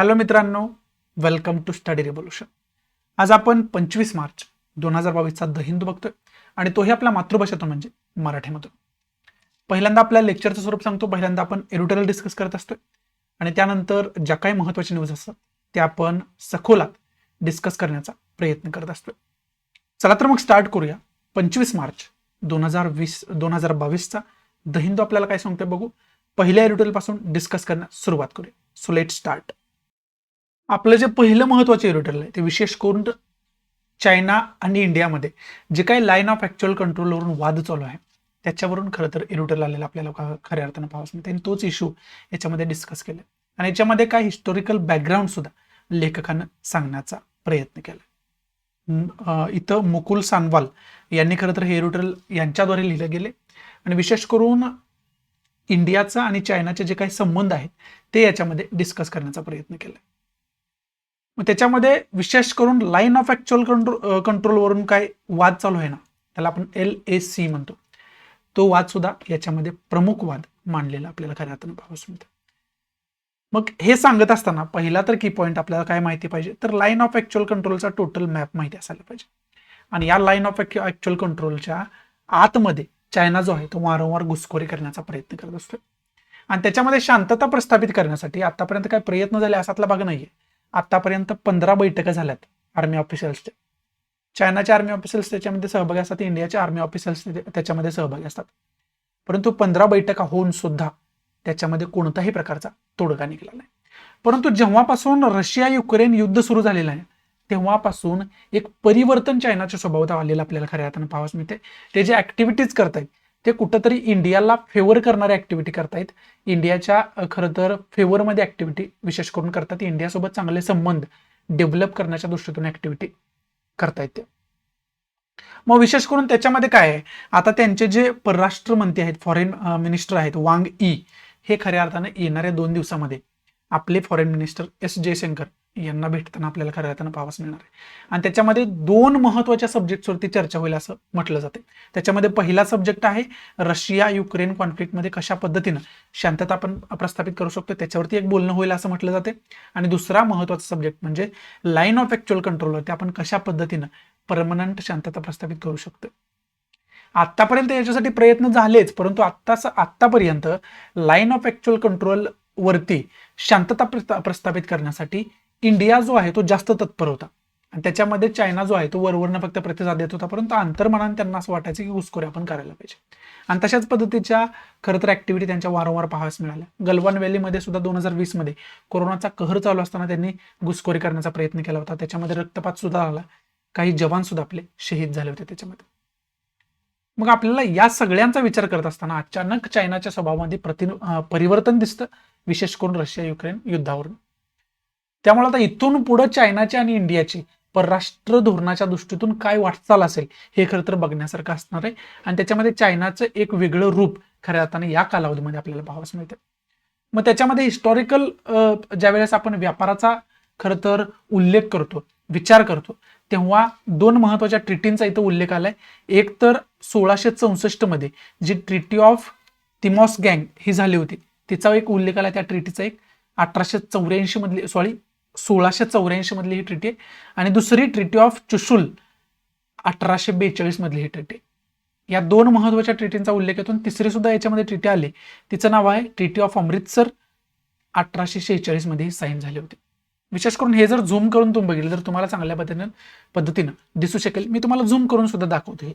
Hello मित्रांनो, welcome to study revolution. आज आपण 25 मार्च 2022चा द हिंदू बघतोय आणि तोही आपल्या मातृभाषेतून म्हणजे मराठीमधून. पहिल्यांदा आपल्या लेक्चरचं स्वरूप सांगतो. पहिल्यांदा आपण एडिटोरियल डिस्कस करत असतोय आणि त्यानंतर ज्या काही महत्त्वाच्या न्यूज असतात त्या आपण सखोलात डिस्कस करण्याचा प्रयत्न करत असतोय. चला तर मग स्टार्ट करूया. 25 मार्च 2022चा द हिंदू आपल्याला काय सांगतोय बघू. पहिल्या एडिटोरियल पासून डिस्कस करण्यास सुरुवात करूया. So let start. आपलं जे पहिलं महत्वाचं एडिटोरियल आहे ते विशेष करून चायना आणि इंडियामध्ये जे काही लाईन ऑफ ऍक्च्युअल कंट्रोलवरून वाद चालू आहे त्याच्यावरून खरं तर एडिटोरियल आलेला आपल्याला खऱ्या अर्थानं पाहावंच मिळतं. त्यांनी तोच इश्यू याच्यामध्ये डिस्कस केला आणि याच्यामध्ये काय हिस्टॉरिकल बॅकग्राऊंड सुद्धा लेखकानं सांगण्याचा प्रयत्न केला. इथं मुकुल सानवाल यांनी खरं तर हे एडिटोरियल यांच्याद्वारे लिहिले गेले आणि विशेष करून इंडियाचा आणि चायनाचे जे काही संबंध आहेत ते याच्यामध्ये डिस्कस करण्याचा प्रयत्न केला. मग त्याच्यामध्ये विशेष करून लाईन ऑफ ऍक्च्युअल कंट्रोलवरून काय वाद चालू आहे ना, त्याला आपण LAC म्हणतो. तो वाद सुद्धा याच्यामध्ये प्रमुख वाद मांडलेला आपल्याला खऱ्या अर्थानं पाहावंच मिळतं. मग हे सांगत असताना पहिला तर की पॉईंट आपल्याला काय माहिती पाहिजे, तर लाईन ऑफ ऍक्च्युअल कंट्रोलचा टोटल मॅप माहिती असायला पाहिजे. आणि या लाईन ऑफ ऍक्च्युअल कंट्रोलच्या आतमध्ये चायना जो आहे तो वारंवार घुसखोरी करण्याचा प्रयत्न करत असतो आणि त्याच्यामध्ये शांतता प्रस्थापित करण्यासाठी आतापर्यंत काय प्रयत्न झाले असातला भाग नाहीये. आतापर्यंत 15 बैठका झाल्यात आर्मी ऑफिसर्सच्या. चायनाचे आर्मी ऑफिसर्स त्याच्यामध्ये सहभागी असतात, इंडियाचे आर्मी ऑफिसर्स त्याच्यामध्ये सहभागी असतात. परंतु 15 बैठका होऊन सुद्धा त्याच्यामध्ये कोणताही प्रकारचा तोडगा निघाला नाही. परंतु जेव्हापासून रशिया युक्रेन युद्ध सुरू झालेलं आहे तेव्हापासून एक परिवर्तन चायनाच्या स्वभावात आलेलं आपल्याला खऱ्या अर्थानं पाहावंच मिळते. ते जे ऍक्टिव्हिटीज करतायत ते कुठंतरी इंडियाला फेवर करणारी ऍक्टिव्हिटी करतायत. इंडियाच्या खरं तर फेवरमध्ये ऍक्टिव्हिटी विशेष करून करतात. इंडियासोबत चांगले संबंध डेव्हलप करण्याच्या दृष्टीतून ऍक्टिव्हिटी करतायत ते. मग विशेष करून त्याच्यामध्ये काय आहे, आता त्यांचे जे परराष्ट्र मंत्री आहेत, फॉरेन मिनिस्टर आहेत वांग ई, हे खऱ्या अर्थानं येणाऱ्या 2 दिवसामध्ये आपले फॉरेन मिनिस्टर S जयशंकर यांना भेटताना आपल्याला खऱ्या अर्थानं पाहावंच मिळणार आहे. आणि त्याच्यामध्ये 2 महत्वाच्या सब्जेक्टवरती चर्चा होईल असं म्हटलं जाते. त्याच्यामध्ये पहिला सब्जेक्ट आहे रशिया युक्रेन कॉन्फ्लिक्टमध्ये कशा पद्धतीनं शांतता आपण प्रस्थापित करू शकतो त्याच्यावरती एक बोलणं होईल असं म्हटलं जाते. आणि दुसरा महत्वाचा सब्जेक्ट म्हणजे लाईन ऑफ ऍक्च्युअल कंट्रोलवरती आपण कशा पद्धतीनं परमनंट शांतता प्रस्थापित करू शकतो. आतापर्यंत याच्यासाठी प्रयत्न झालेच, परंतु आतापर्यंत लाईन ऑफ ऍक्च्युअल कंट्रोल वरती शांतता प्रस्थापित करण्यासाठी इंडिया जो आहे तो जास्त तत्पर होता आणि त्याच्यामध्ये चायना जो आहे तो वरवरनं फक्त प्रतिसाद देत होता. परंतु अंतर्मनाने त्यांना असं वाटायचं की घुसखोरी आपण करायला पाहिजे आणि तशाच पद्धतीच्या खरं तर ऍक्टिव्हिटी त्यांच्या वारंवार पाहाव्यास मिळाल्या. गलवान व्हॅलीमध्ये सुद्धा 2020 मध्ये कोरोनाचा कहर चालू असताना त्यांनी घुसखोरी करण्याचा प्रयत्न केला होता. त्याच्यामध्ये रक्तपात सुद्धा झाला, काही जवान सुद्धा आपले शहीद झाले होते त्याच्यामध्ये. मग आपल्याला या सगळ्यांचा विचार करत असताना अचानक चायनाच्या स्वभावामध्ये परिवर्तन दिसतं, विशेष करून रशिया युक्रेन युद्धावरून. त्यामुळे आता इथून पुढे चायनाची आणि इंडियाची परराष्ट्र धोरणाच्या दृष्टीतून काय वाटचाल असेल हे खरं तर बघण्यासारखं असणार आहे. आणि त्याच्यामध्ये चायनाचं एक वेगळं रूप खऱ्या अर्थाने या कालावधीमध्ये आपल्याला पाहावंच मिळतं. मग त्याच्यामध्ये हिस्टॉरिकल ज्यावेळेस आपण व्यापाराचा खरं तर उल्लेख करतो, विचार करतो, तेव्हा 2 महत्वाच्या ट्रिटींचा इथं उल्लेख आलाय. एक तर 1664 मध्ये जी ट्रिटी ऑफ तिमॉस गँग ही झाली होती तिचा एक उल्लेख आला. त्या ट्रिटीचा एक 1884 मधली 1684 मधली ही ट्रिटी आहे आणि दुसरी ट्रिटी ऑफ चुशुल 1842 मधली ही ट्रिटी. या 2 महत्वाच्या ट्रिटींचा उल्लेख येतो. तिसरी सुद्धा याच्यामध्ये ट्रिटी आली, तिचं नाव आहे ट्रिटी ऑफ अमृतसर 1846 मध्ये ही साईन झाली होती. विशेष करून हे जर झूम करून तुम्ही बघितलं तर तुम्हाला चांगल्या पद्धतीनं दिसू शकेल. मी तुम्हाला झूम करून सुद्धा दाखवतो. हे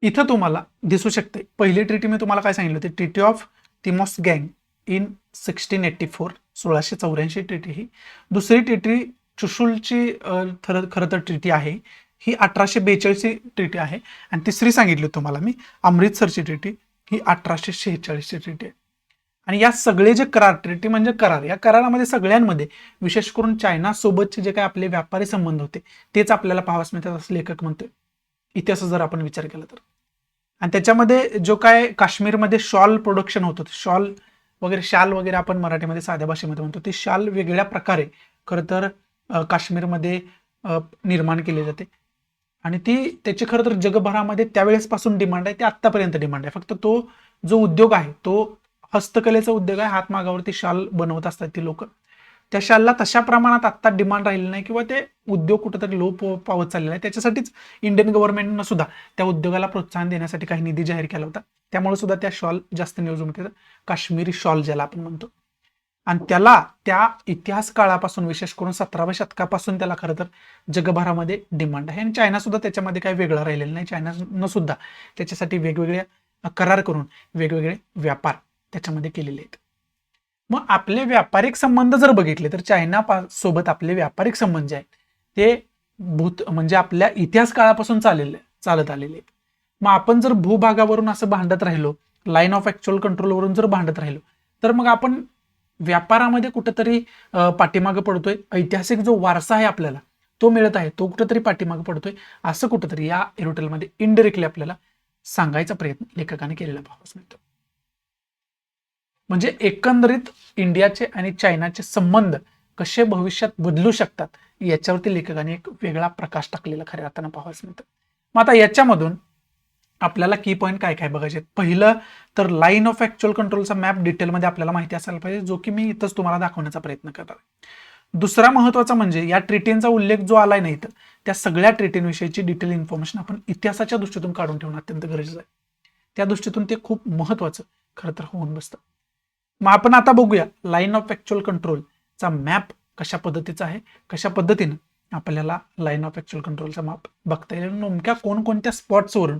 इथं तुम्हाला दिसू शकते. पहिली ट्रिटी मी तुम्हाला काय सांगितलं होती, ट्रिटी ऑफ तिमॉस गँग इन 1684 1684 ट्रिटी ही. दुसरी ट्रिटी चुशुलची खरं तर ट्रिटी आहे ही 1842 ट्रिटी आहे आणि तिसरी सांगितली तुम्हाला मी अमृतसरची ट्रिटी ही 1846 ट्रिटी आहे. आणि या सगळे जे करार, ट्रिटी म्हणजे करार, या करारामध्ये सगळ्यांमध्ये विशेष करून चायना सोबतचे जे काही आपले व्यापारी संबंध होते तेच आपल्याला पाहावयास मिळतात असं लेखक म्हणतोय इतिहास जर आपण विचार केला तर. आणि त्याच्यामध्ये जो काय काश्मीरमध्ये शॉल प्रोडक्शन होतं, शॉल वगैरे, शाल वगैरे आपण मराठीमध्ये साध्या भाषेमध्ये म्हणतो, ती शाल वेगळ्या प्रकारे खरं तर काश्मीरमध्ये निर्माण केली जाते आणि ती त्याची खरं तर जगभरामध्ये त्यावेळेसपासून डिमांड आहे, ते आत्तापर्यंत डिमांड आहे. फक्त तो जो उद्योग आहे तो हस्तकलेचा उद्योग आहे, हातमागावरती शाल बनवत असतात ती लोक. त्या शालला तशा प्रमाणात आत्ता डिमांड राहिली नाही किंवा ते उद्योग कुठेतरी लो पावत चाललेला आहे. त्याच्यासाठीच इंडियन गव्हर्नमेंटनं सुद्धा त्या उद्योगाला प्रोत्साहन देण्यासाठी काही निधी जाहीर केला होता. त्यामुळे सुद्धा त्या शॉल जास्त न्यूजमध्ये काश्मीरी शॉल ज्याला आपण म्हणतो, आणि त्याला त्या इतिहास काळापासून विशेष करून 17व्या शतकापासून त्याला खरं तर जगभरामध्ये डिमांड आहे. आणि चायना सुद्धा त्याच्यामध्ये काही वेगळा राहिलेला नाही. चायनानं सुद्धा त्याच्यासाठी वेगवेगळे करार करून वेगवेगळे व्यापार त्याच्यामध्ये केलेले आहेत. मग आपले व्यापारिक संबंध जर बघितले तर चायना सोबत आपले व्यापारिक संबंध जे आहेत ते म्हणजे आपल्या इतिहास काळापासून चालत आलेले आहेत. मग आपण जर भूभागावरून असं भांडत राहिलो, लाईन ऑफ ऍक्च्युअल कंट्रोलवरून जर भांडत राहिलो, तर मग आपण व्यापारामध्ये कुठंतरी पाठीमागं पडतोय. ऐतिहासिक जो वारसा आहे आपल्याला तो मिळत आहे, तो कुठंतरी पाठीमागं पडतोय, असं कुठंतरी या एरोटेलमध्ये इनडायरेक्टली आपल्याला सांगायचा प्रयत्न लेखकाने केलेला पाहावयास मिळतो. म्हणजे एकंदरीत इंडियाचे आणि चायनाचे संबंध कसे भविष्यात बदलू शकतात याच्यावरती लेखकाने एक वेगळा प्रकाश टाकलेला खऱ्या अर्थानं पाहावयास मिळतं. मग आता याच्यामधून आपल्याला की पॉईंट काय काय बघायचे. पहिलं तर लाईन ऑफ ऍक्च्युअल कंट्रोलचा मॅप डिटेलमध्ये आपल्याला माहिती असायला पाहिजे, जो की मी इथंच तुम्हाला दाखवण्याचा प्रयत्न करणार आहे. दुसरा महत्वाचा म्हणजे या ट्रिटींचा उल्लेख जो आलाय नाही तर त्या सगळ्या ट्रिटींविषयीची डिटेल इन्फॉर्मेशन आपण इतिहासाच्या दृष्टीतून काढून ठेवणं अत्यंत गरजेचं आहे. त्या दृष्टीतून ते खूप महत्वाचं खरं तर होऊन बसतं. मग आपण आता बघूया लाईन ऑफ ऍक्च्युअल कंट्रोलचा मॅप कशा पद्धतीचा आहे, कशा पद्धतीनं आपल्याला लाईन ऑफ ऍक्च्युअल कंट्रोलचा मॅप बघता येईल. नेमक्या कोणकोणत्या स्पॉट्सवरून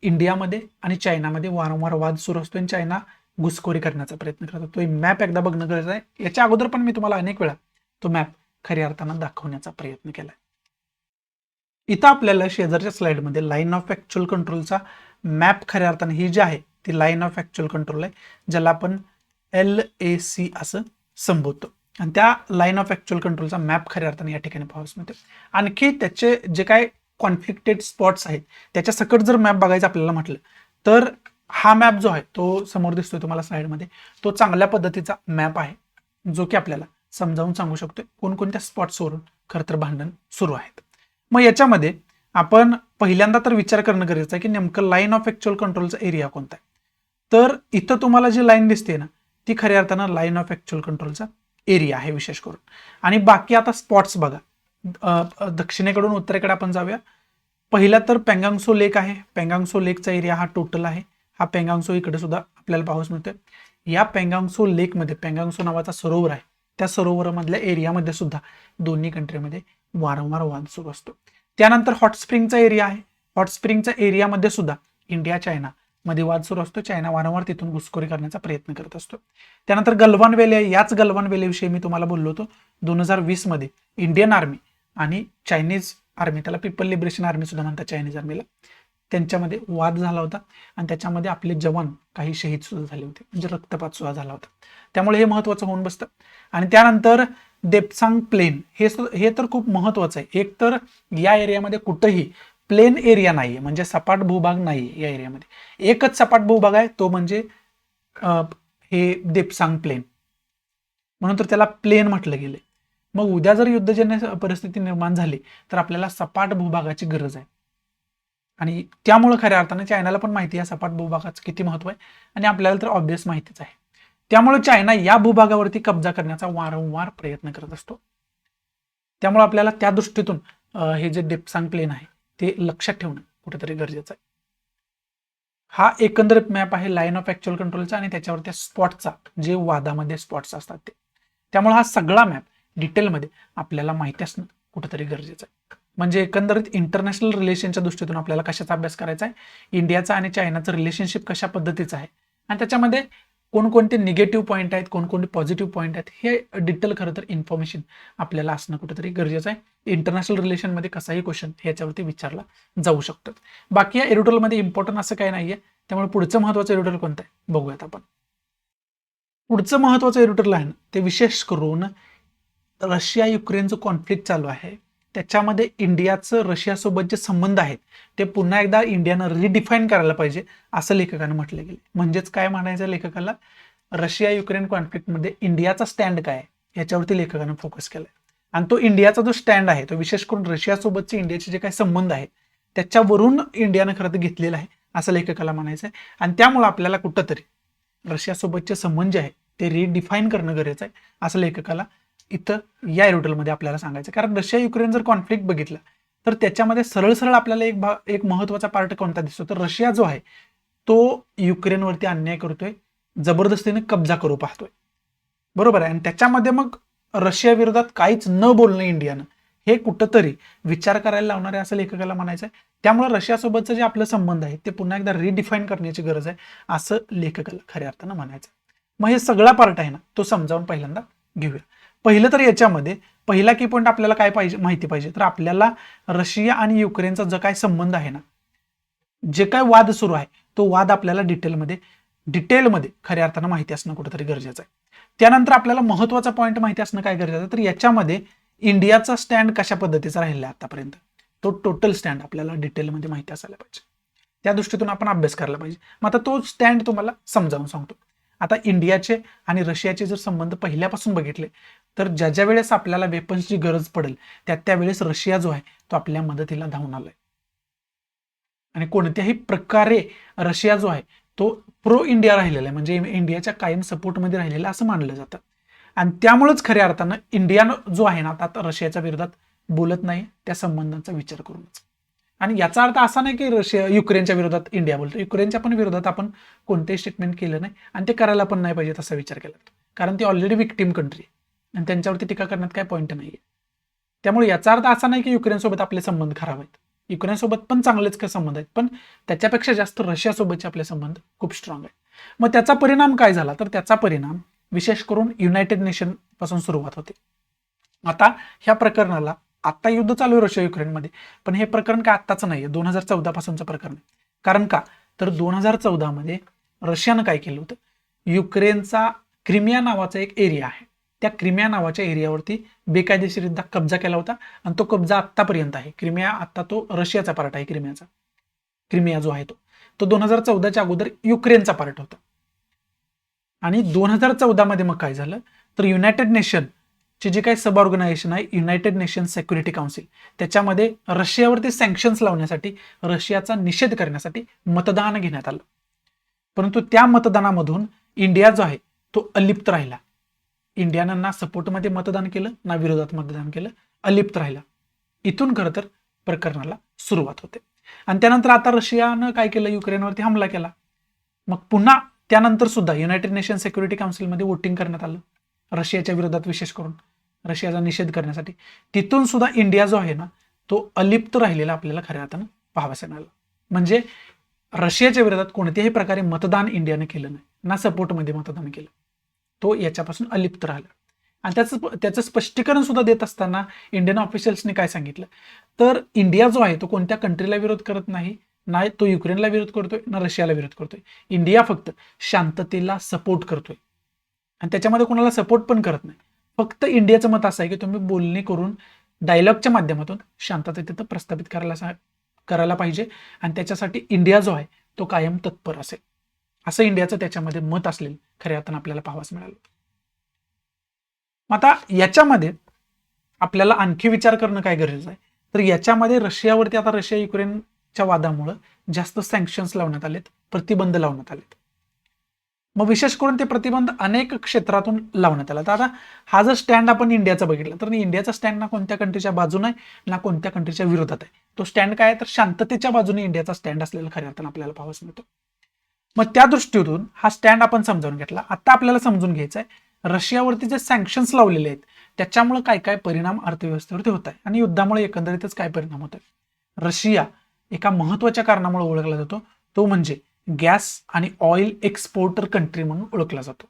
इंडियामध्ये आणि चायनामध्ये वारंवार वाद सुरू असतो आणि चायना घुसखोरी करण्याचा प्रयत्न करतो. तो मॅप एकदा बघणं गरजेचं आहे. याच्या अगोदर पण मी तुम्हाला अनेक वेळा तो मॅप खऱ्या अर्थानं दाखवण्याचा प्रयत्न केलाय. इथं आपल्याला शेजारच्या स्लाइडमध्ये लाईन ऑफ ऍक्च्युअल कंट्रोलचा मॅप खऱ्या अर्थानं ही जी आहे ती लाईन ऑफ ऍक्च्युअल कंट्रोल आहे, ज्याला आपण LAC असं संबोधतो. आणि त्या लाईन ऑफ ऍक्च्युअल कंट्रोलचा मॅप खऱ्या अर्थाने या ठिकाणी पाहावयास मिळतो. आणखी त्याचे जे काय कॉन्फ्लिक्टेड स्पॉट्स आहेत त्याच्या सकट जर मॅप बघायचं आपल्याला म्हटलं तर हा मॅप जो आहे तो समोर दिसतोय तुम्हाला स्लाइडमध्ये, तो चांगल्या पद्धतीचा मॅप आहे, जो की आपल्याला समजावून सांगू शकतोय कोणकोणत्या स्पॉट्सवरून खरं तर भांडण सुरू आहेत. मग याच्यामध्ये आपण पहिल्यांदा तर विचार करणं गरजेचं आहे की नेमकं लाईन ऑफ ऍक्च्युअल कंट्रोलचा एरिया कोणता आहे. तर इथं तुम्हाला जी लाईन दिसते ना ती खऱ्या अर्थानं लाईन ऑफ ऍक्च्युअल कंट्रोलचा एरिया आहे विशेष करून. आणि बाकी आता स्पॉट्स बघा, दक्षिणेकडून उत्तरेकडे आपण जाऊया. पहिला तर पेंगांगसो लेक आहे. पेंगांगसो लेकचा एरिया हा टोटल आहे. हा पेंगांगसो इकडे सुद्धा आपल्याला पाहावयास मिळतोय. या पेंगांगसो लेकमध्ये पेंगांगसो नावाचा सरोवर आहे, त्या सरोवरामधल्या एरियामध्ये सुद्धा दोन्ही कंट्रीमध्ये वारंवार वाद सुरू असतो. त्यानंतर हॉट स्प्रिंगचा एरिया आहे. हॉट स्प्रिंगच्या एरियामध्ये सुद्धा इंडिया चायना मध्ये वाद सुरू असतो. चायना वारंवार तिथून घुसखोरी करण्याचा प्रयत्न करत असतो. त्यानंतर गलवान व्हॅली आहे. याच गलवान व्हॅलीविषयी मी तुम्हाला बोललो होतो. 2020 मध्ये इंडियन आर्मी आणि चायनीज आर्मी, त्याला पीपल लिबरेशन आर्मी सुद्धा म्हणतात चायनीज आर्मीला, त्यांच्यामध्ये वाद झाला होता आणि त्याच्यामध्ये आपले जवान काही शहीद सुद्धा झाले होते, म्हणजे रक्तपात सुद्धा झाला होता. त्यामुळे हे महत्वाचं होऊन बसतं. आणि त्यानंतर देप्सांग प्लेन हे तर खूप महत्वाचं आहे. एक तर या एरियामध्ये कुठंही प्लेन एरिया नाहीये, म्हणजे सपाट भूभाग नाहीये या एरियामध्ये. एकच सपाट भूभाग आहे, तो म्हणजे हे देप्सांग प्लेन, म्हणून तर त्याला प्लेन म्हटलं गेलंय. मग उद्या जर युद्धजन्य परिस्थिती निर्माण झाली तर आपल्याला सपाट भूभागाची गरज आहे. आणि त्यामुळे खऱ्या अर्थाने चायनाला पण माहिती आहे सपाट भूभागाचं किती महत्व आहे आणि आपल्याला तर ऑब्वियस माहितीच आहे. त्यामुळे चायना या भूभागावरती कब्जा करण्याचा वारंवार प्रयत्न करत असतो. त्यामुळे आपल्याला त्या दृष्टीतून हे जे देप्सांग प्लेन आहे ते लक्षात ठेवणं कुठेतरी गरजेचं आहे. हा एकंदरीत मॅप आहे लाईन ऑफ ऍक्च्युअल कंट्रोलचा आणि त्याच्यावर त्या स्पॉटचा जे वादामध्ये स्पॉट्स असतात ते. त्यामुळे हा सगळा मॅप डिटेलमध्ये आपल्याला माहिती असणं कुठेतरी गरजेचं आहे. म्हणजे एकंदरीत इंटरनॅशनल रिलेशनच्या दृष्टीतून आपल्याला कशाचा अभ्यास करायचा आहे, इंडियाचा आणि चायनाचं रिलेशनशिप कशा पद्धतीचं आहे आणि त्याच्यामध्ये कोणकोणते निगेटिव्ह पॉईंट आहेत, कोणकोणते पॉझिटिव्ह पॉईंट आहेत, हे डिटेल खरं तर इन्फॉर्मेशन आपल्याला असणं कुठेतरी गरजेचं आहे. इंटरनॅशनल रिलेशनमध्ये कसाही क्वेश्चन ह्याच्यावरती विचारला जाऊ शकतो. बाकी या एरोटेलमध्ये इम्पॉर्टंट असं काही नाहीये. त्यामुळे पुढचं महत्वाचं एरोटेल कोणतं आहे बघूयात आपण. पुढचं महत्वाचं एरोटेल आहे ना ते विशेष करून रशिया युक्रेनचं कॉन्फ्लिक्ट चालू आहे, त्याच्यामध्ये इंडियाचं रशियासोबत जे संबंध आहेत ते पुन्हा एकदा इंडियानं रिडिफाईन करायला पाहिजे असं लेखकानं म्हटलं गेलं. म्हणजेच काय म्हणायचं लेखकाला, रशिया युक्रेन कॉन्फ्लिक्टमध्ये इंडियाचा स्टँड काय आहे याच्यावरती लेखकानं फोकस केलाय. आणि तो इंडियाचा जो स्टँड आहे तो विशेष करून रशियासोबतचे इंडियाचे जे काही संबंध आहेत त्याच्यावरून इंडियानं खरं तर घेतलेला आहे असं लेखकाला म्हणायचं आहे. आणि त्यामुळे आपल्याला कुठंतरी रशियासोबतचे संबंध जे आहे ते रिडिफाईन करणं गरजेचं आहे असं लेखकाला इथं या एरिटलमध्ये आपल्याला सांगायचं, कारण रशिया युक्रेन जर कॉन्फ्लिक्ट बघितला तर त्याच्यामध्ये सरळ सरळ आपल्याला एक महत्वाचा पार्ट कोणता दिसतो, तर रशिया जो आहे तो युक्रेनवरती अन्याय करतोय, जबरदस्तीने कब्जा करू पाहतोय, बरोबर आहे. आणि त्याच्यामध्ये मग रशिया विरोधात काहीच न बोलणं इंडियानं हे कुठंतरी विचार करायला लावणार आहे असं लेखकाला म्हणायचं आहे. त्यामुळे रशियासोबतचं जे आपलं संबंध आहे ते पुन्हा एकदा रिडिफाईन करण्याची गरज आहे असं लेखकाला खऱ्या अर्थानं म्हणायचं. मग हे सगळा पार्ट आहे ना तो समजावून पहिल्यांदा घेऊया. पहिलं तर याच्यामध्ये पहिला की पॉईंट आपल्याला काय पाहिजे माहिती पाहिजे, तर आपल्याला रशिया आणि युक्रेनचा जो काय संबंध आहे ना, जे काय वाद सुरू आहे तो वाद आपल्याला डिटेलमध्ये खऱ्या अर्थानं माहिती असणं कुठेतरी गरजेचं आहे. त्यानंतर आपल्याला महत्वाचा पॉईंट माहिती असणं काय गरजेचं आहे, तर याच्यामध्ये इंडियाचा स्टँड कशा पद्धतीचा राहिला आतापर्यंत तो टोटल स्टँड आपल्याला डिटेलमध्ये माहिती असायला पाहिजे. त्या दृष्टीतून आपण अभ्यास करायला पाहिजे. मग आता तो स्टँड तुम्हाला समजावून सांगतो. आता इंडियाचे आणि रशियाचे जर संबंध पहिल्यापासून बघितले तर ज्या वेळेस आपल्याला वेपन्सची गरज पडेल त्या वेळेस रशिया जो आहे तो आपल्या मदतीला धावून आलाय. आणि कोणत्याही प्रकारे रशिया जो आहे तो प्रो इंडिया राहिलेला आहे, म्हणजे इंडियाच्या कायम सपोर्टमध्ये राहिलेला असं मानलं जातं. आणि त्यामुळेच खऱ्या अर्थानं इंडिया जो आहे ना आता रशियाच्या विरोधात बोलत नाही त्या संबंधांचा विचार करूनच. आणि याचा अर्थ असा नाही की रशिया युक्रेनच्या विरोधात इंडिया बोलतो, युक्रेनच्या पण विरोधात आपण कोणतेही स्टेटमेंट केलं नाही आणि ते करायला पण नाही पाहिजे असा विचार केला जातो, कारण ती ऑलरेडी विक्टिम कंट्री आहे आणि त्यांच्यावरती टीका करण्यात काय पॉईंट नाही आहे. त्यामुळे याचा अर्थ असा नाही की युक्रेनसोबत आपले संबंध खराब आहेत, युक्रेनसोबत पण चांगलेच काय संबंध आहेत, पण त्याच्यापेक्षा जास्त रशियासोबतचे आपले संबंध खूप स्ट्रॉंग आहेत. मग त्याचा परिणाम काय झाला, तर त्याचा परिणाम विशेष करून युनायटेड नेशन पासून सुरुवात होते. आता ह्या प्रकरणाला आता युद्ध चालू आहे रशिया युक्रेनमध्ये, पण हे प्रकरण काय आत्ताचं नाहीये, 2014 पासूनचं प्रकरण आहे. कारण का, तर 2014 मध्ये रशियानं काय केलं होतं, युक्रेनचा क्रिमिया नावाचा एक एरिया आहे, त्या क्रिमिया नावाच्या एरियावरती बेकायदेशीरित्या कब्जा केला होता आणि तो कब्जा आत्तापर्यंत आहे. क्रिमिया आता तो रशियाचा पार्ट आहे. क्रिमिया जो आहे तो 2014च्या अगोदर युक्रेनचा पार्ट होता. आणि 2014 मध्ये मग काय झालं, तर युनायटेड नेशन ची जी काही सब ऑर्गनायझेशन आहे युनायटेड नेशन सिक्युरिटी काउन्सिल, त्याच्यामध्ये रशियावरती सँक्शन्स लावण्यासाठी रशियाचा निषेध करण्यासाठी मतदान घेण्यात आलं. परंतु त्या मतदानामधून इंडिया जो आहे तो अलिप्त राहिला. इंडियानं ना सपोर्टमध्ये मतदान केलं ना विरोधात मतदान केलं, अलिप्त राहिला. इथून खरं तर प्रकरणाला सुरुवात होते. आणि त्यानंतर आता रशियानं काय केलं, युक्रेनवरती हमला केला. मग पुन्हा त्यानंतर सुद्धा युनायटेड नेशन सिक्युरिटी काउन्सिलमध्ये वोटिंग करण्यात आलं रशियाच्या विरोधात, विशेष करून रशियाचा निषेध करण्यासाठी. तिथून सुद्धा इंडिया जो आहे ना तो अलिप्त राहिलेला आपल्याला खऱ्या अर्थानं पाहावयास मिळालं. म्हणजे रशियाच्या विरोधात कोणत्याही प्रकारे मतदान इंडियाने केलं नाही, ना सपोर्टमध्ये मतदान केलं, तो याच्यापासून अलिप्त राहिला. आणि त्याचं स्पष्टीकरण सुद्धा देत असताना इंडियन ऑफिशियल्सने काय सांगितलं, तर इंडिया जो आहे तो कोणत्या कंट्रीला विरोध करत नाही, ना तो युक्रेनला विरोध करतोय ना रशियाला विरोध करतोय. इंडिया फक्त शांततेला सपोर्ट करतोय आणि त्याच्यामध्ये कोणाला सपोर्ट पण करत नाही. फक्त इंडियाचं मत असं आहे की तुम्ही बोलणी करून डायलॉगच्या माध्यमातून शांतता तिथं प्रस्थापित करायला पाहिजे आणि त्याच्यासाठी इंडिया जो आहे तो कायम तत्पर असेल, असं इंडियाचं त्याच्यामध्ये मत असलेलं खऱ्या अर्थानं आपल्याला पाहावयास मिळालं. आता याच्यामध्ये आपल्याला आणखी विचार करणं काय गरजेचं आहे, तर याच्यामध्ये रशियावरती आता रशिया युक्रेनच्या वादामुळे जास्त सँक्शन्स लावण्यात आलेत, प्रतिबंध लावण्यात आलेत. मग विशेष करून ते प्रतिबंध अनेक क्षेत्रातून लावण्यात आला. तर आता हा जर स्टँड आपण इंडियाचा बघितला तर इंडियाचा स्टँड ना कोणत्या कंट्रीच्या बाजूने ना कोणत्या कंट्रीच्या विरोधात आहे. तो स्टँड काय आहे, तर शांततेच्या बाजूने इंडियाचा स्टँड असलेला खऱ्या अर्थानं आपल्याला पाहावयास मिळतो. मग त्या दृष्टीतून हा स्टँड आपण समजावून घेतला. आता आपल्याला समजून घ्यायचं आहे रशियावरती जे सँक्शन्स लावलेले आहेत त्याच्यामुळे काय काय परिणाम अर्थव्यवस्थेवरती होत आहे आणि युद्धामुळे एकंदरीतच काय परिणाम होत आहे. रशिया एका महत्वाच्या कारणामुळे ओळखला जातो, तो म्हणजे गॅस आणि ऑइल एक्सपोर्टर कंट्री म्हणून ओळखला जातो.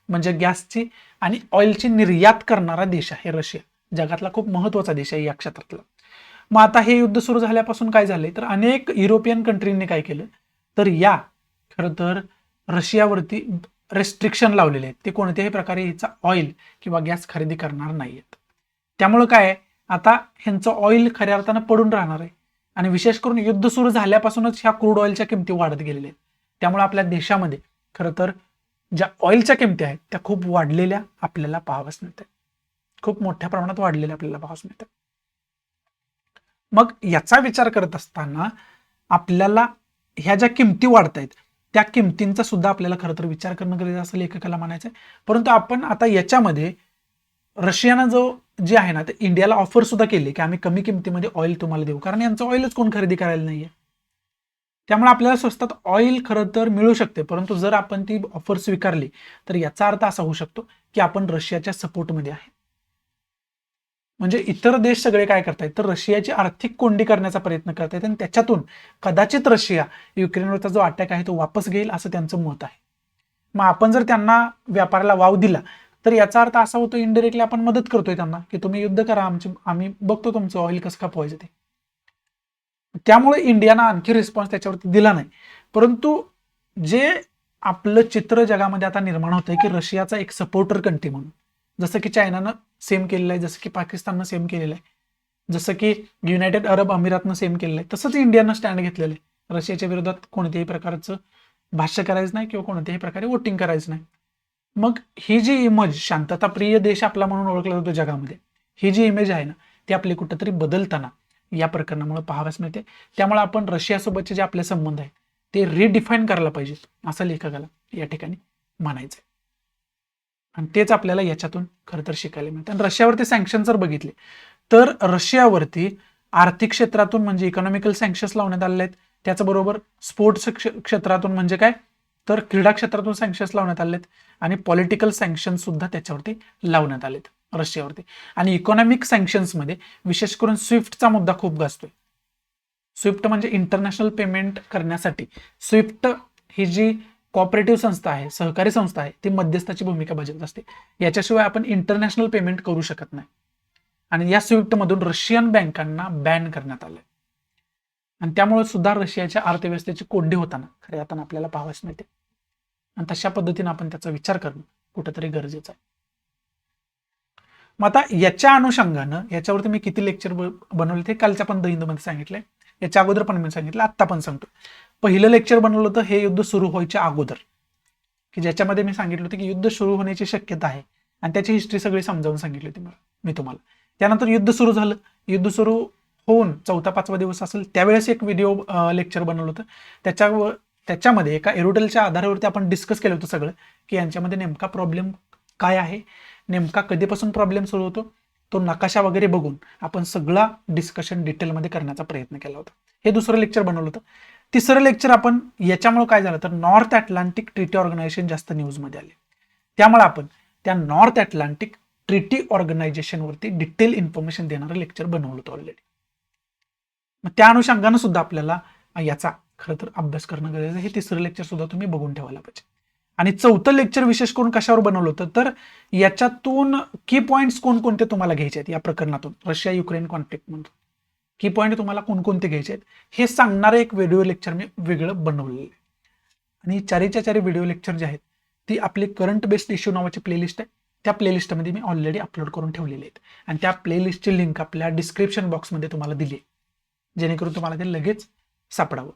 म्हणजे गॅसची आणि ऑइलची निर्यात करणारा देश आहे रशिया, जगातला खूप महत्वाचा देश आहे या क्षेत्रातला. मग आता हे युद्ध सुरू झाल्यापासून काय झालंय, तर अनेक युरोपियन कंट्रींनी काय केलं, तर या खरं तर रशियावरती रेस्ट्रिक्शन लावलेले आहेत. ते कोणत्याही प्रकारे याचा ऑइल किंवा गॅस खरेदी करणार नाहीयेत. त्यामुळे काय आहे, आता ह्यांचं ऑइल खऱ्या अर्थानं पडून राहणार आहे आणि विशेष करून युद्ध सुरू झाल्यापासूनच ह्या क्रूड ऑइलच्या किमती वाढत गेलेल्या आहेत. त्यामुळे आपल्या देशामध्ये खरं तर ज्या ऑइलच्या किमती आहेत त्या खूप वाढलेल्या आपल्याला पाहावयास मिळतात, खूप मोठ्या प्रमाणात वाढलेल्या आपल्याला पाहावयास मिळतात. मग याचा विचार करत असताना आपल्याला ह्या ज्या किमती वाढत आहेत त्या किमतींचा सुद्धा आपल्याला खरं तर विचार करणं गरजेचं असं लेखकाला म्हणायचं आहे. परंतु आपण आता याच्यामध्ये रशियानं जे आहे ना ते इंडियाला ऑफर सुद्धा केली की आम्ही कमी किमतीमध्ये ऑइल तुम्हाला देऊ, कारण यांचं ऑइलच कोण खरेदी करायला नाहीये. त्यामुळे आपल्याला स्वस्तात ऑइल खरं तर मिळू शकते, परंतु जर आपण ती ऑफर स्वीकारली तर याचा अर्थ असा होऊ शकतो की आपण रशियाच्या सपोर्टमध्ये आहे. म्हणजे इतर देश सगळे काय करतायत तर रशियाची आर्थिक कोंडी करण्याचा प्रयत्न करतायत आणि त्याच्यातून कदाचित रशिया युक्रेनवरचा जो अटॅक आहे तो वापस घेईल असं त्यांचं मत आहे. मग आपण जर त्यांना व्यापाराला वाव दिला तर याचा अर्थ असा होतो इनडायरेक्टली आपण मदत करतोय त्यांना की तुम्ही युद्ध करा, आम्ही बघतो तुमचं ऑइल कसं खपवायचं ते. त्यामुळे इंडियानं आणखी रिस्पॉन्स त्याच्यावरती दिला नाही. परंतु जे आपलं चित्र जगामध्ये आता निर्माण होतंय की रशियाचा एक सपोर्टर कंट्री म्हणून, जसं की चायनानं सेम केलेलं आहे, जसं की पाकिस्ताननं सेम केलेलं आहे, जसं की युनायटेड अरब अमिरातनं सेम केलेलं आहे, तसंच इंडियानं स्टँड घेतलेलं आहे. रशियाच्या विरोधात कोणत्याही प्रकारचं भाष्य करायचं नाही किंवा कोणत्याही प्रकारे वोटिंग करायचं नाही. मग ही जी इमेज, शांतताप्रिय देश आपला म्हणून ओळखला जातो जगामध्ये, ही जी इमेज आहे ना ती आपली कुठंतरी बदलताना या प्रकरणामुळे पाहाव्यास मिळते. त्यामुळे आपण रशियासोबतचे जे आपले संबंध आहेत ते रिडिफाईन करायला पाहिजे असं लेखकाला या ठिकाणी म्हणायचंय. आणि तेच आपल्याला याच्यातून खरं तर शिकायला मिळतं. आणि रशियावरती सँक्शन जर बघितले तर रशियावरती आर्थिक क्षेत्रातून म्हणजे इकॉनॉमिकल सँक्शन्स लावण्यात आलेले आहेत. त्याचबरोबर स्पोर्ट्स क्षेत्रातून म्हणजे काय तर क्रीडा क्षेत्रातून सँक्शन्स लावण्यात आलेत आणि पॉलिटिकल सँक्शन सुद्धा त्याच्यावरती लावण्यात आलेत रशियावरती. आणि इकॉनॉमिक सँक्शन्समध्ये विशेष करून स्विफ्टचा मुद्दा खूप गाजतोय. स्विफ्ट म्हणजे इंटरनॅशनल पेमेंट करण्यासाठी स्विफ्ट ही जी कॉपरेटिव्ह संस्था आहे, सहकारी संस्था आहे, ती मध्यस्थाची भूमिका बजावत असते. याच्याशिवाय आपण इंटरनॅशनल पेमेंट करू शकत नाही. आणि या स्विफ्टमधून रशियन बँकांना बॅन करण्यात आलंय आणि त्यामुळे सुद्धा रशियाच्या अर्थव्यवस्थेची कोंडी होताना खऱ्या अर्थानं आपल्याला पाहावयास मिळते. आणि तशा पद्धतीने आपण त्याचा विचार करणं कुठेतरी गरजेचं आहे. मग आता याच्या अनुषंगानं याच्यावरती मी किती लेक्चर बनवले ते कालच्या पण द हिंदूमध्ये सांगितलंय, याच्या अगोदर पण मी सांगितलं, आत्ता पण सांगतो. पहिलं लेक्चर बनवलं होतं हे युद्ध सुरू व्हायच्या अगोदर, की ज्याच्यामध्ये मी सांगितलं होतं की युद्ध सुरू होण्याची शक्यता आहे आणि त्याची हिस्ट्री सगळी समजावून सांगितली होती मी तुम्हाला. त्यानंतर युद्ध सुरू झालं, युद्ध सुरू होऊन 4-5वा दिवस असेल त्यावेळेस एक व्हिडिओ लेक्चर बनवलं होतं. त्याच्यामध्ये एका एरोटेलच्या आधारावरती आपण डिस्कस केलं होतं सगळं की यांच्यामध्ये नेमका प्रॉब्लेम काय आहे, नेमका कधीपासून प्रॉब्लेम सुरू होतो, तो नकाशा वगैरे बघून आपण सगळा डिस्कशन डिटेलमध्ये करण्याचा प्रयत्न केला होता. हे दुसरं लेक्चर बनवलं होतं. तिसरं लेक्चर आपण याच्यामुळे काय झालं तर नॉर्थ अटलांटिक ट्रीटी ऑर्गनायझेशन जास्त न्यूजमध्ये आले, त्यामुळे आपण त्या नॉर्थ अटलांटिक ट्रीटी ऑर्गनायझेशनवरती डिटेल इन्फॉर्मेशन देणारं लेक्चर बनवलं होतं ऑलरेडी. मग त्या अनुषंगानं सुद्धा आपल्याला याचा खरं तर अभ्यास करणं गरजेचं आहे. हे तिसरं लेक्चर सुद्धा तुम्ही बघून ठेवायला पाहिजे. आणि चौथं लेक्चर विशेष करून कशावर बनवलं होतं तर याच्यातून की पॉईंट्स कोणकोणते तुम्हाला घ्यायचे आहेत या प्रकरणातून, रशिया युक्रेन कॉन्फ्लिक्ट मधून की पॉईंट तुम्हाला कोणकोणते घ्यायचे आहेत हे सांगणारं एक व्हिडिओ लेक्चर मी वेगळं बनवलेलं आहे. आणि चारीच्या चारी व्हिडिओ लेक्चर जे आहेत ती आपली करंट बेस्ड इश्यू नावाची प्लेलिस्ट आहे, त्या प्लेलिस्टमध्ये मी ऑलरेडी अपलोड करून ठेवलेले आहेत आणि त्या प्लेलिस्टची लिंक आपल्या डिस्क्रिप्शन बॉक्समध्ये तुम्हाला दिली आहे, जेणेकरून तुम्हाला ते लगेच सापडावं.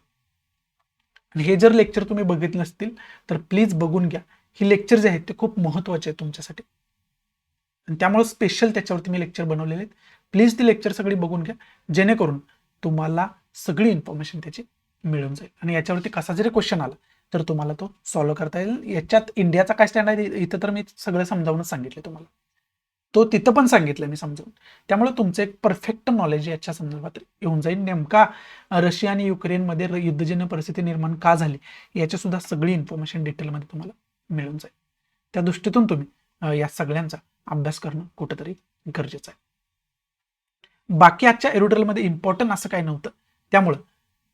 आणि हे जर लेक्चर तुम्ही बघितलं नसतील तर प्लीज बघून घ्या. ही लेक्चर जे आहेत ते खूप महत्त्वाचे आहेत तुमच्यासाठी आणि त्यामुळे स्पेशल त्याच्यावरती मी लेक्चर बनवलेले आहेत. प्लीज ती लेक्चर सगळी बघून घ्या, जेणेकरून तुम्हाला सगळी इन्फॉर्मेशन त्याची मिळून जाईल. आणि याच्यावरती कसा जरी क्वेश्चन आला तर तुम्हाला तो सॉल्व्ह करता येईल. याच्यात इंडियाचा काय स्टँड आहे इथं तर मी सगळं समजावूनच सांगितलं तुम्हाला, तो तिथं पण सांगितलं मी समजावून. त्यामुळे तुमचं एक परफेक्ट नॉलेज याच्या संदर्भात येऊन जाईल. नेमका रशिया आणि युक्रेनमध्ये युद्धजन्य परिस्थिती निर्माण का झाली याची सुद्धा सगळी इन्फॉर्मेशन डिटेलमध्ये तुम्हाला मिळून जाईल. त्या दृष्टीतून तुम्ही या सगळ्यांचा अभ्यास करणं कुठेतरी गरजेचं आहे. बाकी आजच्या एडिटोरियलमध्ये इम्पॉर्टंट असं काही नव्हतं, त्यामुळं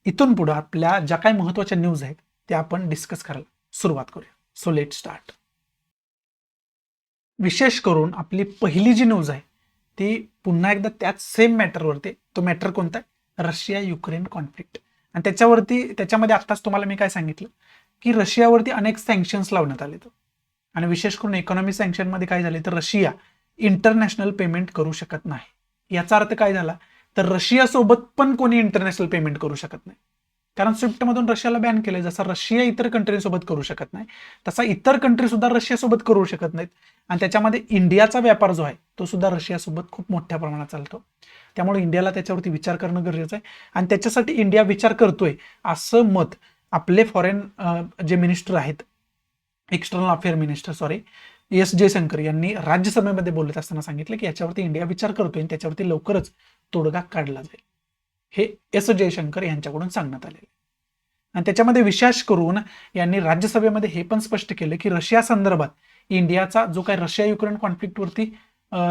इथून पुढे आपल्या ज्या काही महत्त्वाच्या न्यूज आहेत त्या आपण डिस्कस करायला सुरुवात करूया. So let start. विशेष करून आपली पहिली जी न्यूज आहे ती पुन्हा एकदा त्याच सेम मॅटरवरती. तो मॅटर कोणता आहे? Russia Ukraine conflict. आणि त्याच्यामध्ये आत्ताच तुम्हाला मी काय सांगितलं की रशियावरती अनेक सँक्शन्स लावण्यात आले आणि विशेष करून इकॉनॉमी सँक्शनमध्ये काय झाले तर रशिया इंटरनॅशनल पेमेंट करू शकत नाही. याचा अर्थ काय झाला तर रशियासोबत पण कोणी इंटरनॅशनल पेमेंट करू शकत नाही, कारण स्विफ्टमधून रशियाला बॅन केलंय. जसा रशिया इतर कंट्रीसोबत करू शकत नाही तसा इतर कंट्री सुद्धा रशियासोबत करू शकत नाहीत. आणि त्याच्यामध्ये इंडियाचा व्यापार जो आहे तो सुद्धा रशियासोबत खूप मोठ्या प्रमाणात चालतो. त्यामुळे इंडियाला त्याच्यावरती विचार करणं गरजेचं आहे आणि त्याच्यासाठी इंडिया विचार करतोय असं मत आपले फॉरेन जे मिनिस्टर आहेत, external affair minister S Jaishankar यांनी राज्यसभेमध्ये बोलत असताना सांगितलं की याच्यावरती इंडिया विचार करतोय आणि त्याच्यावरती लवकरच तोडगा काढला जाईल. हे एस जयशंकर यांच्याकडून सांगण्यात आलेले. आणि त्याच्यामध्ये विशेष करून यांनी राज्यसभेमध्ये हे पण स्पष्ट केलं की रशिया संदर्भात इंडियाचा जो काही रशिया युक्रेन कॉन्फ्लिक्टवरती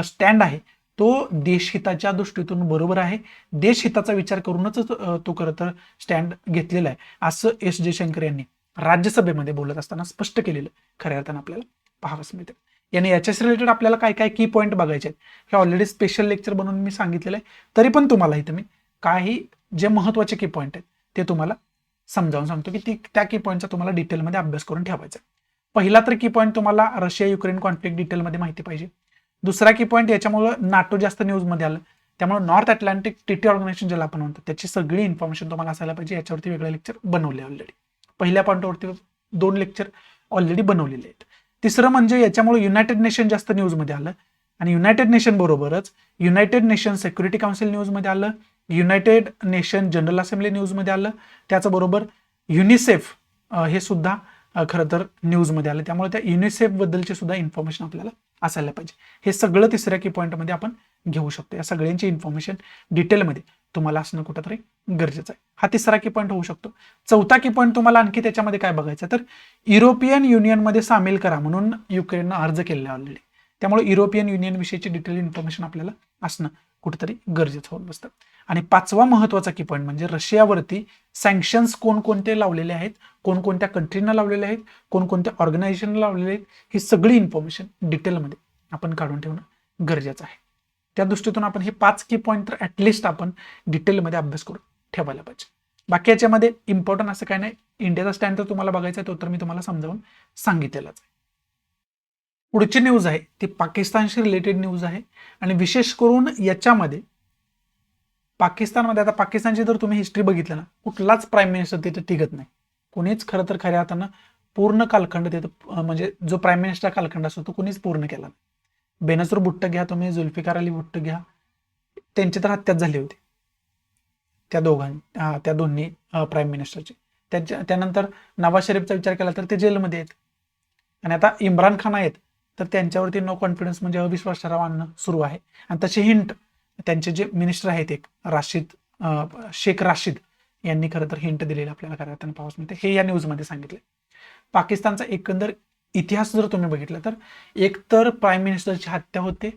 स्टँड आहे तो देशहिताच्या दृष्टीतून बरोबर आहे. देशहिताचा विचार करूनच तो खरं तर स्टँड घेतलेला आहे, असं एस जयशंकर यांनी राज्यसभेमध्ये बोलत असताना स्पष्ट केलेलं खऱ्या अर्थानं आपल्याला पाहावंच मिळते. याने याच्याशी रिलेटेड आपल्याला काय काय की पॉईंट बघायचे आहेत हे ऑलरेडी स्पेशल लेक्चर बनवून मी सांगितलेलं आहे. तरी पण तुम्हाला इथं मी काही जे महत्त्वाचे की पॉईंट आहेत ते तुम्हाला समजावून सांगतो की त्या की पॉईंटचा तुम्हाला डिटेलमध्ये अभ्यास करून ठेवायचा. पहिला तर की पॉईंट तुम्हाला रशिया युक्रेन कॉन्फ्लिक्ट डिटेलमध्ये माहिती पाहिजे. दुसरा की पॉईंट याच्यामुळे नाटो जास्त न्यूजमध्ये आलं त्यामुळे नॉर्थ अटलांटिक ट्रिटी ऑर्गनायझेशन ज्याला आपण म्हणतो त्याची सगळी इन्फॉर्मेशन तुम्हाला असायला पाहिजे. याच्यावरती वेगळं लेक्चर बनवले ऑलरेडी. पहिल्या पॉईंटवरती 2 लेक्चर ऑलरेडी बनवलेले आहेत. तिसरं म्हणजे याच्यामुळे युनायटेड नेशन जास्त न्यूजमध्ये आलं आणि युनायटेड नेशन बरोबरच युनायटेड नेशन सिक्युरिटी काउन्सिल न्यूजमध्ये आलं, युनायटेड नेशन जनरल असेंब्ली न्यूजमध्ये आलं, त्याचबरोबर युनिसेफ हे सुद्धा खरं तर न्यूजमध्ये आलं. त्यामुळे त्या युनिसेफ बद्दलची सुद्धा इन्फॉर्मेशन आपल्याला असायला पाहिजे. हे सगळं तिसऱ्या की पॉईंटमध्ये आपण घेऊ शकतो. या सगळ्यांची इन्फॉर्मेशन डिटेलमध्ये तुम्हाला असणं कुठंतरी गरजेचं आहे. हा तिसरा की पॉईंट होऊ शकतो. चौथा की पॉईंट तुम्हाला आणखी त्याच्यामध्ये काय बघायचं तर युरोपियन युनियनमध्ये सामील करा म्हणून युक्रेननं अर्ज केलेला ऑलरेडी. त्यामुळे युरोपियन युनियन विषयीची डिटेल इन्फॉर्मेशन आपल्याला असणं कुठेतरी गरजेचं होत बसतं. आणि पाचवा महत्वाचा की पॉईंट म्हणजे रशियावरती सँक्शन्स कोणकोणते लावलेले आहेत, कोणकोणत्या कंट्रीना लावलेले आहेत, कोणकोणत्या ऑर्गनायझेशनला लावलेले आहेत, ही सगळी इन्फॉर्मेशन डिटेलमध्ये आपण काढून ठेवणं गरजेचं आहे. त्या दृष्टीतून आपण हे 5 की पॉईंट तर ॲटलिस्ट आपण डिटेलमध्ये अभ्यास करून ठेवायला पाहिजे. बाकी याच्यामध्ये इम्पॉर्टंट असं काय नाही. इंडियाचा स्टँड तर तुम्हाला बघायचा आहे तो तर मी तुम्हाला समजावून सांगितलेलाच आहे. पुढची न्यूज आहे ती पाकिस्तानशी रिलेटेड न्यूज आहे आणि विशेष करून याच्यामध्ये पाकिस्तानमध्ये आता पाकिस्तानची जर तुम्ही हिस्ट्री बघितलं ना कुठलाच प्राईम मिनिस्टर तिथे टिकत नाही. कोणीच खरं तर खऱ्या अर्थानं पूर्ण कालखंड तिथं म्हणजे जो प्राईम मिनिस्टर कालखंड असतो तो कोणीच पूर्ण केला नाही. बेनझीर भुट्टो घ्या तुम्ही, जुल्फिकार अली भुट्टो घ्या, त्यांची तर हत्याच झाली होती त्या दोन्ही प्राईम मिनिस्टरची. त्यानंतर नवाज शरीफचा विचार केला तर ते जेलमध्ये आहेत आणि आता इम्रान खान आहेत तर त्यांच्यावरती नो कॉन्फिडन्स म्हणजे अविश्वास ठराव आणणं सुरू आहे. आणि तशी हिंट त्यांचे जे मिनिस्टर आहेत एक शेख राशीद यांनी खरं तर हिंट दिलेलं आपल्याला खऱ्या अर्थानं पाहावंच मिळते. हे या न्यूजमध्ये सांगितले. पाकिस्तानचा एकंदर इतिहास जर तुम्ही बघितला तर एकतर प्राईम मिनिस्टरची हत्या होते,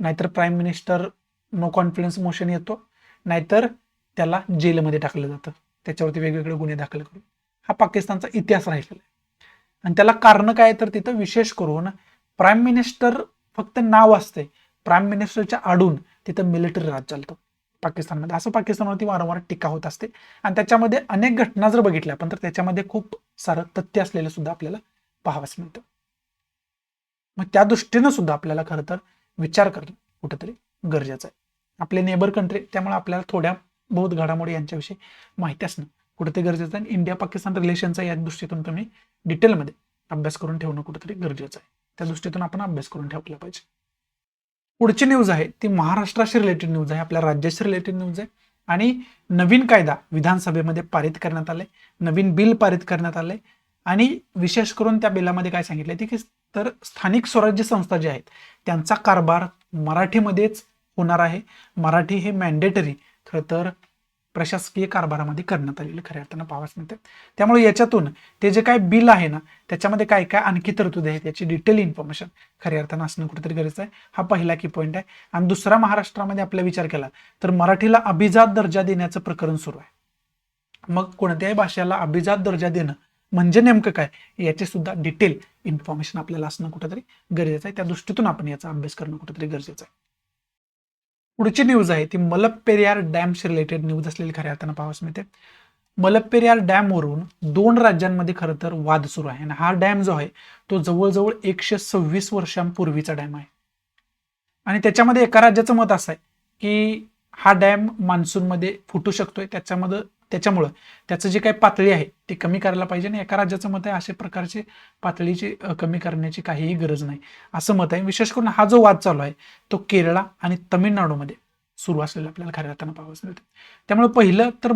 नाहीतर prime minister no confidence motion येतो, नाहीतर त्याला जेलमध्ये टाकलं जातं, त्याच्यावरती वेगवेगळे गुन्हे दाखल करून. हा पाकिस्तानचा इतिहास राहिलेला आहे. आणि त्याला कारण काय तर तिथं विशेष करून प्राईम मिनिस्टर फक्त नाव असते, प्राईम मिनिस्टरच्या आडून तिथं मिलिटरी राज चालतं पाकिस्तानमध्ये. असं पाकिस्तानवरती वारंवार टीका होत असते आणि त्याच्यामध्ये अनेक घटना जर बघितल्या आपण तर त्याच्यामध्ये खूप सारं तथ्य असलेलं सुद्धा आपल्याला पाहावंच मिळतं. मग त्या दृष्टीनं सुद्धा आपल्याला खरं तर विचार करणं कुठेतरी गरजेचं आहे. आपले नेबर कंट्री त्यामुळे आपल्याला थोड्या बहुत घडामोडी यांच्याविषयी माहिती असणं कुठेतरी गरजेचं आहे. इंडिया पाकिस्तान रिलेशनचा या दृष्टीतून तुम्ही डिटेलमध्ये अभ्यास करून ठेवणं कुठेतरी गरजेचं आहे. त्या दृष्टीतून आपण अभ्यास करून ठेवला पाहिजे. पुढची न्यूज आहे ती महाराष्ट्राशी रिलेटेड न्यूज आहे, आपल्या राज्याशी रिलेटेड न्यूज आहे. आणि नवीन कायदा विधानसभेमध्ये पारित करण्यात आले, नवीन बिल पारित करण्यात आले आणि विशेष करून त्या बिलामध्ये काय सांगितलंय की तर स्थानिक स्वराज्य संस्था ज्या आहेत त्यांचा कारभार मराठीमध्येच होणार आहे. मराठी हे मॅन्डेटरी खरं तर प्रशासकीय कारभारामध्ये करण्यात आलेलं खऱ्या अर्थानं पाहावंच मिळते. त्यामुळे याच्यातून ते जे काय बिल आहे ना त्याच्यामध्ये काय काय आणखी तरतुदी आहेत याची डिटेल इन्फॉर्मेशन खऱ्या अर्थानं असणं कुठेतरी गरजेचं आहे. हा पहिला की पॉईंट आहे. आणि दुसरा, महाराष्ट्रामध्ये आपला विचार केला तर मराठीला अभिजात दर्जा देण्याचं प्रकरण सुरू आहे. मग कोणत्याही भाषेला अभिजात दर्जा देणं म्हणजे नेमकं काय याची सुद्धा डिटेल इन्फॉर्मेशन आपल्याला असणं कुठेतरी गरजेचं आहे. त्या दृष्टीतून आपण याचा अभ्यास करणं कुठेतरी गरजेचं आहे. पुढची न्यूज आहे ती मलप्पेरियार डॅमशी रिलेटेड न्यूज असलेली खऱ्या अर्थानं पाहावंच मिळते. मलप्पेरियार डॅमवरून 2 राज्यांमध्ये खरं तर वाद सुरू आहे आणि हा डॅम जो आहे तो जवळजवळ 126 वर्षांपूर्वीचा डॅम आहे. आणि त्याच्यामध्ये एका राज्याचं मत असं आहे की हा डॅम मान्सूनमध्ये फुटू शकतोय, त्याच्यामुळं त्याचं जे काही पातळी आहे ती कमी करायला पाहिजे. आणि एका राज्याचं मत आहे अशा प्रकारची पातळीची कमी करण्याची काहीही गरज नाही असं मत आहे. विशेष करून हा जो वाद चालू आहे तो केरळा आणि तमिळनाडूमध्ये सुरू असलेला आपल्याला खऱ्या अर्थानं पाहावंच मिळतं. त्यामुळे पहिलं तर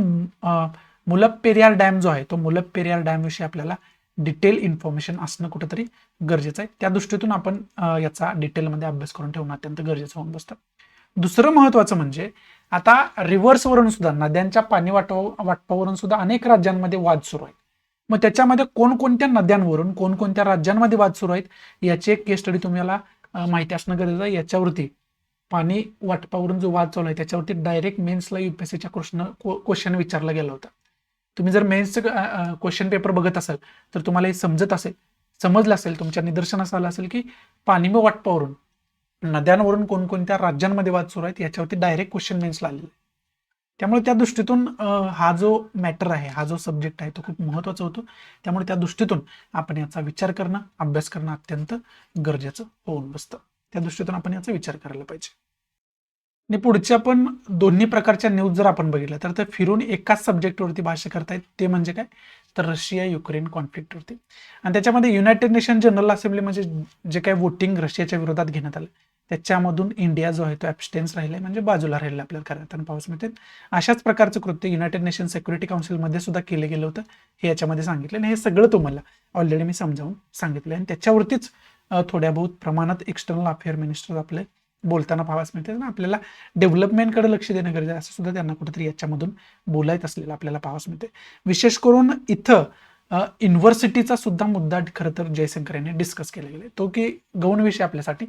मुलप्पेरियार डॅम जो आहे तो मुलप्पेरियार डॅम विषयी आपल्याला डिटेल इन्फॉर्मेशन असणं कुठेतरी गरजेचं आहे. त्या दृष्टीतून आपण याचा डिटेलमध्ये अभ्यास करून ठेवणं अत्यंत गरजेचं होऊन बसतं. दुसरं महत्वाचं म्हणजे आता रिव्हर्सवरून सुद्धा नद्यांच्या पाणी वाटपावरून सुद्धा अनेक राज्यांमध्ये वाद सुरू आहेत. मग त्याच्यामध्ये कोणकोणत्या नद्यांवरून कोणकोणत्या राज्यांमध्ये वाद सुरू आहेत याची एक केस स्टडी तुम्हाला माहिती असणं गरजेचं आहे. याच्यावरती पाणी वाटपावरून जो वाद चालू आहे त्याच्यावरती डायरेक्ट मेन्सला युपीएससीच्या क्वेश्चन विचारला गेला होता. तुम्ही जर मेन्सचं क्वेश्चन पेपर बघत असाल तर तुम्हाला हे समजलं असेल, तुमच्या निदर्शनास आलं असेल की पाणी वाटपावरून नद्यांवरून कोणकोणत्या राज्यांमध्ये वाद सुरू आहेत याच्यावरती डायरेक्ट क्वेश्चन मेन्सला आलेला आहे. त्यामुळे त्या दृष्टीतून हा जो मॅटर आहे, हा जो सब्जेक्ट आहे तो खूप महत्वाचा होतो. त्यामुळे त्या दृष्टीतून आपण याचा विचार करणं, अभ्यास करणं अत्यंत गरजेचं होऊन बसतं. त्या दृष्टीतून आपण याचा विचार करायला पाहिजे. आणि पुढच्या पण दोन्ही प्रकारच्या न्यूज जर आपण बघितल्या तर फिरून एकाच सब्जेक्टवरती भाष्य करतायत. ते म्हणजे काय, तर रशिया युक्रेन कॉन्फ्लिक्टवरती. आणि त्याच्यामध्ये युनायटेड नेशन जनरल असेंब्ली म्हणजे जे काही वोटिंग रशियाच्या विरोधात घेण्यात आलं त्याच्यामधून इंडिया जो आहे तो ॲबस्टेन्स राहिलाय, म्हणजे बाजूला राहिला आपल्याला खरं पाहावंच मिळते. अशाच प्रकारचं कृत्य युनायटेड नेशन सिक्युरिटी काउन्सिलमध्ये सुद्धा केलं गेलं होतं, हे याच्यामध्ये सांगितलं. आणि हे सगळं तुम्हाला ऑलरेडी मी समजावून सांगितलं. आणि त्याच्यावरतीच थोड्या बहुत प्रमाणात एक्सटर्नल अफेअर मिनिस्टर आपले बोलताना पाहावंच मिळते ना. आपल्याला डेव्हलपमेंटकडे लक्ष देणं गरजेचं आहे असं सुद्धा त्यांना कुठेतरी याच्यामधून बोलायचं असलेलं आपल्याला पाहावंच मिळते. विशेष करून इथं युनिव्हर्सिटीचा सुद्धा मुद्दा खरं तर जयशंकर यांनी डिस्कस केला गेला, तो की गौण विषय आपल्यासाठी.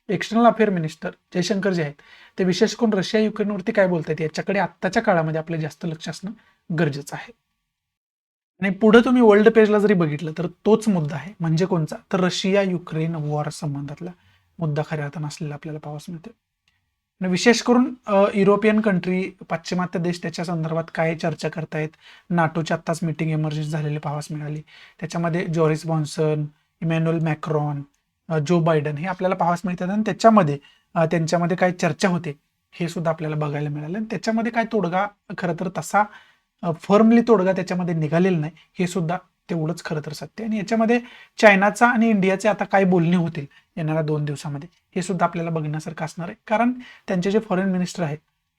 एक्सटर्नल अफेअर मिनिस्टर जयशंकर जे आहेत ते विशेष करून रशिया युक्रेनवरती काय बोलतायत याच्याकडे आत्ताच्या काळामध्ये आपलं जास्त लक्ष असणं गरजेचं आहे. आणि पुढे तुम्ही वर्ल्ड पेजला जरी बघितलं तर तोच मुद्दा आहे. म्हणजे कोणता, तर रशिया युक्रेन वॉर संबंधातला मुद्दा खऱ्या अर्थानं असलेला आपल्याला पाहावंच मिळते. आणि विशेष करून युरोपियन कंट्री, पाश्चिमात्य देश त्याच्या संदर्भात काय चर्चा करतायत. नाटोची आत्ताच मीटिंग इमर्जन्सी झालेली पाहावंच मिळाली. त्याच्यामध्ये Boris Johnson, Emmanuel Macron, Joe Biden हे आपल्याला पाहावंच मिळतात. आणि त्याच्यामध्ये त्यांच्यामध्ये काय चर्चा होते हे सुद्धा आपल्याला बघायला मिळालं. आणि त्याच्यामध्ये काय तोडगा खरं तर तसा फर्मली तोडगा त्याच्यामध्ये निघालेला नाही, हे सुद्धा तेवढंच खरं तर सत्य. आणि याच्यामध्ये चायनाचा आणि इंडियाचे आता काय बोलणी होतील येणाऱ्या 2 दिवसामध्ये हे सुद्धा आपल्याला बघण्यासारखं असणार आहे. कारण त्यांचे जे फॉरेन मिनिस्टर आहेत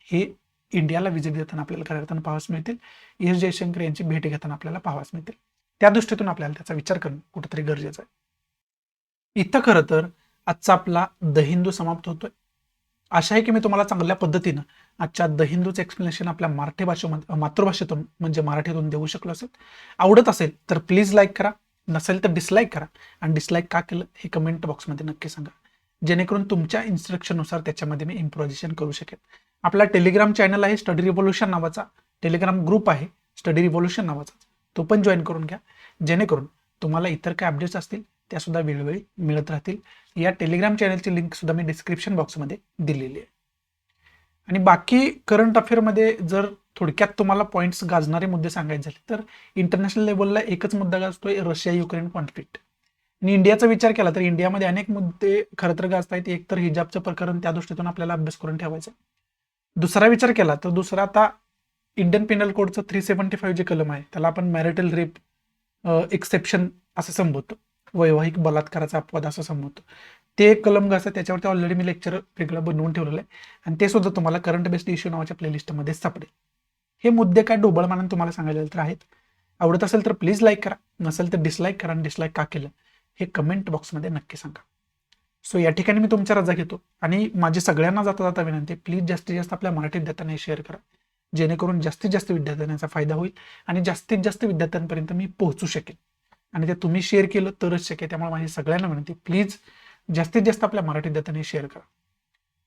हे इंडियाला व्हिजिट देताना आपल्याला खऱ्या अर्थानं पाहावंच मिळतील. एस जयशंकर यांची भेट घेताना आपल्याला पाहावंच मिळतील. त्या दृष्टीतून आपल्याला त्याचा विचार करणं कुठेतरी गरजेचं आहे. इथं खरं तर आजचा आपला द हिंदू समाप्त होतोय. आशा आहे की मी तुम्हाला चांगल्या पद्धतीनं आजच्या द हिंदूचं एक्सप्लेनेशन आपल्या मराठी मातृभाषेतून म्हणजे मराठीतून देऊ शकलो असेल. आवडत असेल तर प्लीज लाईक करा, नसेल तर डिसलाईक करा. आणि डिसलाईक का केलं हे कमेंट बॉक्समध्ये नक्की सांगा, जेणेकरून तुमच्या इन्स्ट्रक्शननुसार त्याच्यामध्ये मी इम्प्रोव्हायझेशन करू शकेन. आपला टेलिग्राम चॅनल आहे स्टडी रिव्होल्यूशन नावाचा, टेलिग्राम ग्रुप आहे स्टडी रिव्होल्यूशन नावाचा, तो पण जॉईन करून घ्या, जेणेकरून तुम्हाला इतर काय अपडेट्स असतील त्या सुद्धा वेळोवेळी मिळत राहतील. या टेलिग्राम चॅनलची लिंक सुद्धा मी डिस्क्रिप्शन बॉक्समध्ये दिलेली आहे. आणि बाकी करंट अफेअरमध्ये जर थोडक्यात तुम्हाला पॉईंट्स गाजणारे मुद्दे सांगायचे झाले तर इंटरनॅशनल लेवलला एकच मुद्दा गाजतोय, रशिया युक्रेन कॉन्फ्लिक्ट. आणि इंडियाचा विचार केला तर इंडियामध्ये अनेक मुद्दे खरं तर गाजतायत. एक तर हिजाबचं प्रकरण, त्या दृष्टीतून आपल्याला अभ्यास करून ठेवायचा. दुसरा विचार केला तर दुसरा आता इंडियन पिनल कोडचं 375 जे कलम आहे त्याला आपण मॅरिटल रेप एक्सेप्शन असं संबोधतो, वैवाहिक बलात्काराचा अपवाद असं संबोधतो. ते एक कलम कसं त्याच्यावरती ऑलरेडी मी लेक्चर वेगळं बनवून ठेवलेलं आहे आणि ते सुद्धा तुम्हाला करंट बेस्ड इश्यू नावाच्या प्लेलिस्टमध्ये सापडेल. हे मुद्दे काय ढोबळमानाने तुम्हाला सांगायला तर आहेत. आवडत असेल तर प्लीज लाईक करा, नसेल तर डिसलाईक करा. आणि डिसलाईक का केलं हे कमेंट बॉक्समध्ये नक्की सांगा. सो या ठिकाणी मी तुमच्या रजा घेतो आणि माझी सगळ्यांना जाता जाता विनंती, प्लीज जास्तीत जास्त आपल्या मराठी विद्यार्थ्यांना हे शेअर करा, जेणेकरून जास्तीत जास्त विद्यार्थ्यांचा फायदा होईल आणि जास्तीत जास्त विद्यार्थ्यांपर्यंत मी पोहोचू शकेन. आणि ते तुम्ही शेअर केलं तरच शक्य. त्यामुळे माझी सगळ्यांना विनंती, प्लीज जास्तीत जास्त आपल्या मराठी विद्यार्थ्यांनी शेअर करा.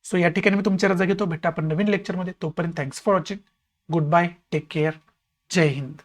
सो या ठिकाणी मी तुमच्या रजा घेतो. भेटा आपण नवीन लेक्चरमध्ये. तोपर्यंत thanks for watching. Good bye, take care, Jai Hind.